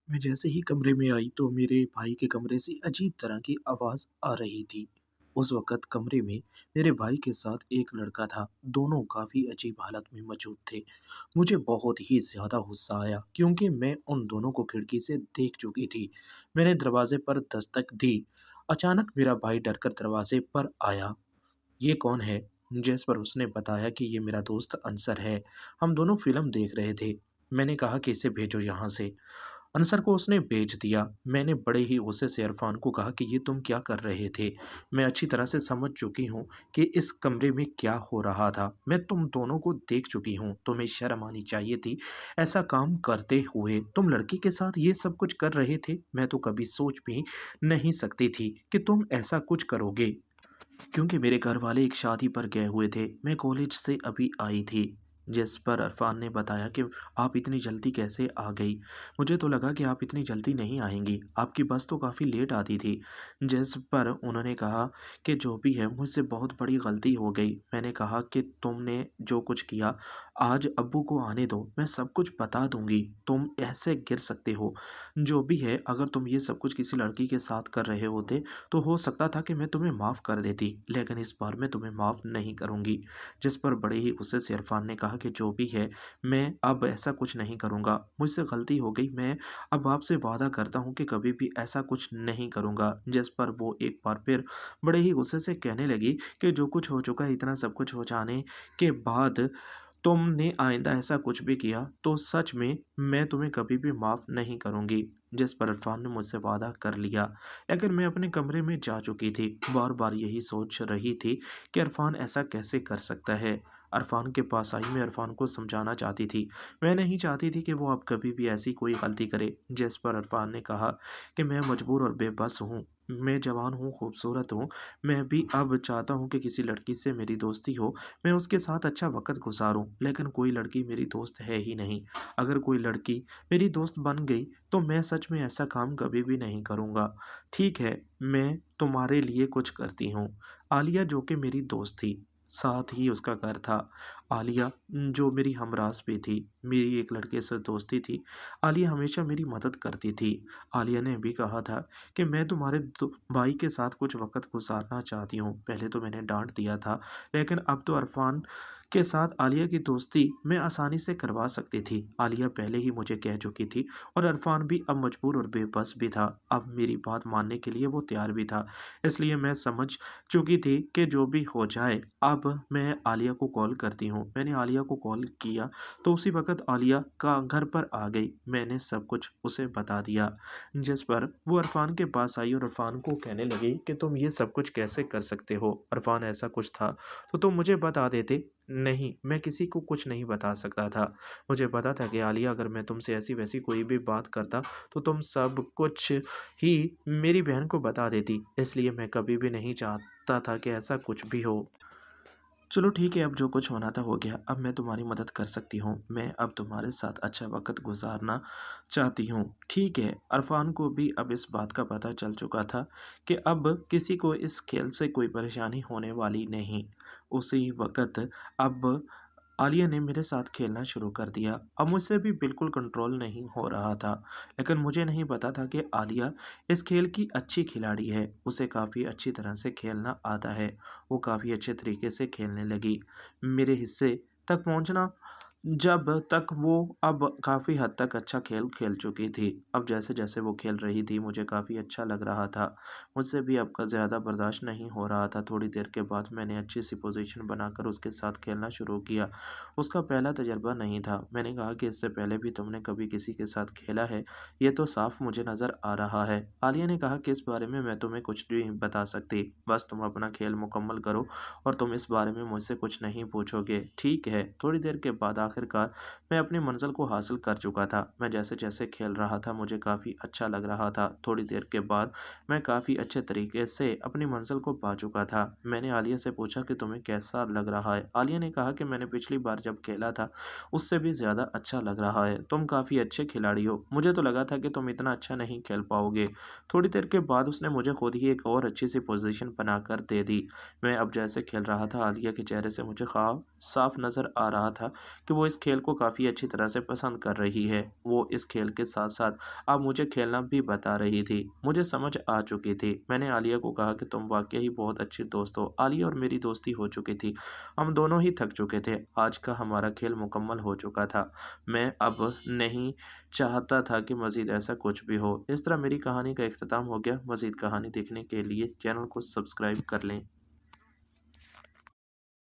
मैं जैसे ही कमरे में आई तो मेरे भाई के कमरे से अजीब तरह की आवाज़ आ रही थी। उस वक़्त कमरे में मेरे भाई के साथ एक लड़का था। दोनों काफ़ी अजीब हालत में मौजूद थे। मुझे बहुत ही ज़्यादा गुस्सा आया क्योंकि मैं उन दोनों को खिड़की से देख चुकी थी। मैंने दरवाज़े पर दस्तक दी। अचानक मेरा भाई डरकर दरवाज़े पर आया। "ये कौन है?" जिस पर उसने बताया कि ये मेरा दोस्त अंसर है। हम दोनों फ़िल्म देख रहे थे। मैंने कहा कि इसे भेजो यहाँ से। अनसर को उसने भेज दिया। मैंने बड़े ही गुस्से से इरफ़ान को कहा कि ये तुम क्या कर रहे थे? मैं अच्छी तरह से समझ चुकी हूँ कि इस कमरे में क्या हो रहा था। मैं तुम दोनों को देख चुकी हूँ। तुम्हें शर्म आनी चाहिए थी ऐसा काम करते हुए। तुम लड़की के साथ ये सब कुछ कर रहे थे। मैं तो कभी सोच भी नहीं सकती थी कि तुम ऐसा कुछ करोगे। क्योंकि मेरे घरवाले एक शादी पर गए हुए थे। मैं कॉलेज से अभी आई थी। जिस पर अरफ़ान ने बताया कि आप इतनी जल्दी कैसे आ गई? मुझे तो लगा कि आप इतनी जल्दी नहीं आएँगी। आपकी बस तो काफ़ी लेट आती थी। जिस पर उन्होंने कहा कि जो भी है मुझसे बहुत बड़ी गलती हो गई। मैंने कहा कि तुमने जो कुछ किया आज अब्बू को आने दो, मैं सब कुछ बता दूँगी। तुम ऐसे गिर सकते हो। जो भी है अगर तुम ये सब कुछ किसी लड़की के साथ कर रहे होते तो हो सकता था कि मैं तुम्हें माफ़ कर देती, लेकिन इस बार मैं तुम्हें माफ़ नहीं करूँगी। जिस पर बड़े ही गुस्से से इरफ़ान ने कहा कि जो भी है, मैं अब ऐसा कुछ नहीं करूँगा। मुझसे गलती हो गई, मैं अब आपसे वादा करता हूँ कि कभी भी ऐसा कुछ नहीं करूँगा। जिस पर वो एक बार फिर बड़े ही गुस्से से कहने लगी कि जो कुछ हो चुका है, इतना सब कुछ हो जाने के बाद तुमने आइंदा ऐसा कुछ भी किया, तो सच में मैं तुम्हें कभी भी माफ़ नहीं करूँगी। जिस पर इरफ़ान ने मुझसे वादा कर लिया। लेकिन मैं अपने कमरे में जा चुकी थी। बार-बार यही सोच रही थी कि इरफ़ान ऐसा कैसे कर सकता है? इरफ़ान के पास आई, मैं इरफ़ान को समझाना चाहती थी। मैं नहीं चाहती थी कि वो अब कभी भी ऐसी कोई गलती करे। जिस पर इरफ़ान ने कहा कि मैं मजबूर और बेबस हूँ। मैं जवान हूँ, खूबसूरत हूँ। मैं भी अब चाहता हूँ कि किसी लड़की से मेरी दोस्ती हो। मैं उसके साथ अच्छा वक़्त गुज़ारूँ, लेकिन कोई लड़की मेरी दोस्त है ही नहीं। अगर कोई लड़की मेरी दोस्त बन गई, तो मैं सच में ऐसा काम कभी भी नहीं करूँगा। ठीक है, मैं तुम्हारे लिए कुछ करती हूँ। आलिया जो कि मेरी दोस्त थी, साथ ही उसका घर था। आलिया जो मेरी हमरास भी थी, मेरी एक लड़के से दोस्ती थी। आलिया हमेशा मेरी मदद करती थी। आलिया ने भी कहा था कि मैं तुम्हारे भाई के साथ कुछ वक़्त गुज़ारना चाहती हूँ। पहले तो मैंने डाँट दिया था, लेकिन अब तो इरफ़ान के साथ आलिया की दोस्ती मैं आसानी से करवा सकती थी। आलिया पहले ही मुझे कह चुकी थी और इरफ़ान भी अब मजबूर और बेबस भी था। अब मेरी बात मानने के लिए वो तैयार भी था। इसलिए मैं समझ चुकी थी कि जो भी हो जाए, अब मैं आलिया को कॉल करती हूँ। मैंने आलिया को कॉल किया, तो उसी वक़्त आलिया का घर पर आ गई। मैंने सब कुछ उसे बता दिया, जिस पर वो इरफ़ान के पास आई और इरफ़ान को कहने लगी कि तुम ये सब कुछ कैसे कर सकते हो? इरफ़ान ऐसा कुछ था, तो तुम मुझे बता देते। नहीं, मैं किसी को कुछ नहीं बता सकता था। मुझे पता था कि आलिया अगर मैं तुमसे ऐसी-वैसी कोई भी बात करता, तो तुम सब कुछ ही मेरी बहन को बता देती। इसलिए मैं कभी भी नहीं चाहता था कि ऐसा कुछ भी हो। चलो ठीक है, अब जो कुछ होना था हो गया। अब मैं तुम्हारी मदद कर सकती हूँ। मैं अब तुम्हारे साथ अच्छा वक़्त गुज़ारना चाहती हूँ। ठीक है, अरफ़ान को भी अब इस बात का पता चल चुका था कि अब किसी को इस खेल से कोई परेशानी होने वाली नहीं। उसी वक़्त अब आलिया ने मेरे साथ खेलना शुरू कर दिया। अब मुझसे भी बिल्कुल कंट्रोल नहीं हो रहा था। लेकिन मुझे नहीं पता था कि आलिया इस खेल की अच्छी खिलाड़ी है। उसे काफ़ी अच्छी तरह से खेलना आता है। वो काफ़ी अच्छे तरीके से खेलने लगी। मेरे हिस्से तक पहुँचना जब तक वो अब काफ़ी हद तक अच्छा खेल खेल चुकी थी। अब जैसे-जैसे वो खेल रही थी मुझे काफ़ी अच्छा लग रहा था। मुझसे भी अब ज़्यादा बर्दाश्त नहीं हो रहा था। थोड़ी देर के बाद मैंने अच्छी-सी पोज़ीशन बनाकर उसके साथ खेलना शुरू किया। उसका पहला तजुर्बा नहीं था। मैंने कहा कि इससे पहले भी तुमने कभी किसी के साथ खेला है? ये तो साफ़ मुझे नज़र आ रहा है। आलिया ने कहा कि इस बारे में मैं तुम्हें कुछ नहीं बता सकती। बस तुम अपना खेल मुकम्मल करो और तुम इस बारे में मुझसे कुछ नहीं पूछोगे। ठीक है। थोड़ी देर के बाद आखिरकार मैं अपनी मंज़िल को हासिल कर चुका था। मैं जैसे-जैसे खेल रहा था मुझे काफ़ी अच्छा लग रहा था। थोड़ी देर के बाद मैं काफ़ी अच्छे तरीके से अपनी मंज़िल को पा चुका था। मैंने आलिया से पूछा कि तुम्हें कैसा लग रहा है? आलिया ने कहा कि मैंने पिछली बार जब खेला था उससे भी ज़्यादा अच्छा लग रहा है। तुम काफ़ी अच्छे खिलाड़ी हो। मुझे तो लगा था कि तुम इतना अच्छा नहीं खेल पाओगे। थोड़ी देर के बाद उसने मुझे खुद ही एक और अच्छी-सी पोज़ीशन बनाकर दे दी। मैं अब जैसे खेल रहा था आलिया के चेहरे से मुझे ख़ाब साफ़ नज़र आ रहा था कि वो इस खेल को काफ़ी अच्छी तरह से पसंद कर रही है। वो इस खेल के साथ-साथ अब मुझे खेलना भी बता रही थी। मुझे समझ आ चुकी थी। मैंने आलिया को कहा कि तुम वाक़ई ही बहुत अच्छी दोस्त हो। आलिया और मेरी दोस्ती हो चुकी थी। हम दोनों ही थक चुके थे। आज का हमारा खेल मुकम्मल हो चुका था। मैं अब नहीं चाहता था कि मज़ीद ऐसा कुछ भी हो। इस तरह मेरी कहानी का इख्तिताम हो गया। मज़ीद कहानी देखने के लिए चैनल को सब्सक्राइब कर लें।